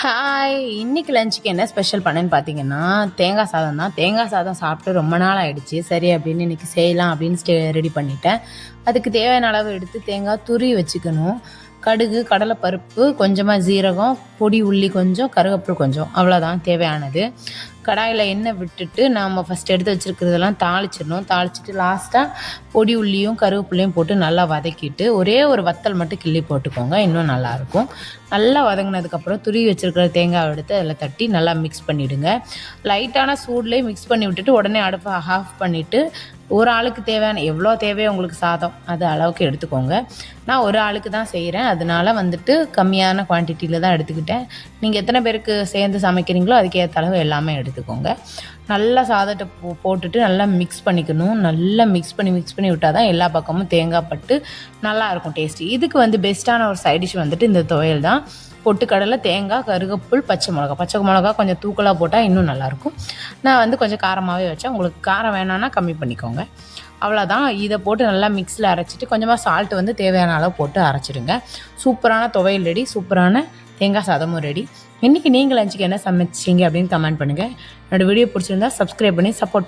Hi! இன்னைக்கு லஞ்சுக்கு என்ன ஸ்பெஷல் பண்ணேன்னு பார்த்தீங்கன்னா, தேங்காய் சாதம் தான். தேங்காய் சாதம் சாப்பிட்டு ரொம்ப நாள் ஆயிடுச்சு. சரி அப்படின்னு இன்னைக்கு செய்யலாம் அப்படின்னு ரெடி பண்ணிட்டேன். அதுக்கு தேவையான அளவு எடுத்து தேங்காய் துருவி வச்சுக்கணும். கடுகு, கடலைப்பருப்பு, கொஞ்சமாக ஜீரகம், பொடி உள்ளி கொஞ்சம், கருவேப்பிலை கொஞ்சம் அவ்வளோதான் தேவையானது. கடாயில் எண்ணெய் விட்டுட்டு நாம் ஃபஸ்ட் எடுத்து வச்சுருக்கிறதெல்லாம் தாளிச்சிடணும். தாளிச்சிட்டு லாஸ்ட்டாக பொடி உள்ளியும் கருவேப்பிலையும் போட்டு நல்லா வதக்கிட்டு ஒரே ஒரு வத்தல் மட்டும் கிள்ளி போட்டுக்கோங்க, இன்னும் நல்லாயிருக்கும். நல்லா வதங்கினதுக்கப்புறம் துருவி வச்சுருக்கிற தேங்காய் எடுத்து அதில் தட்டி நல்லா மிக்ஸ் பண்ணிவிடுங்க. லைட்டான சூட்லேயே மிக்ஸ் பண்ணி விட்டுட்டு உடனே அடுப்பை ஆஃப் பண்ணிவிட்டு ஒரு ஆளுக்கு தேவையான எவ்வளோ தேவையோ உங்களுக்கு சாதம் அது அளவுக்கு எடுத்துக்கோங்க. நான் ஒரு ஆளுக்கு தான் செய்கிறேன், அதனால வந்துட்டு கம்மியான குவான்டிட்டியில் தான் எடுத்துக்கிட்டேன். நீங்கள் எத்தனை பேருக்கு சேர்ந்து சமைக்கிறீங்களோ அதுக்கேற்ற அளவு எல்லாமே எடுத்துக்கோங்க. நல்லா சாதத்தை போட்டுட்டு நல்லா மிக்ஸ் பண்ணிக்கணும். நல்லா மிக்ஸ் பண்ணி விட்டால் தான் எல்லா பக்கமும் தேங்காய் பட்டு நல்லாயிருக்கும் டேஸ்ட்டு. இதுக்கு பெஸ்ட்டான ஒரு சைட் டிஷ் வந்துட்டு இந்த துவையல் தான். பொட்டுக்கடலை, தேங்காய், கருகப்புல், பச்சை மிளகா கொஞ்சம் தூக்கலாக போட்டால் இன்னும் நல்லாயிருக்கும். நான் கொஞ்சம் காரமாகவே வச்சேன். உங்களுக்கு காரம் வேணான்னா கம்மி பண்ணிக்கோங்க. அவ்வளோதான். இதை போட்டு நல்லா மிக்ஸில் அரைச்சிட்டு கொஞ்சமாக சால்ட்டு தேவையான அளவு போட்டு அரைச்சிடுங்க. சூப்பரான துவையல் ரெடி, சூப்பரான தேங்காய் சாதமும் ரெடி. இன்றைக்கி நீங்கள் லஞ்சுக்கு என்ன சமைச்சிங்க அப்படின்னு கமெண்ட் பண்ணுங்கள். என்னோடய வீடியோ பிடிச்சிருந்தா சப்ஸ்கிரைப் பண்ணி சப்போர்ட்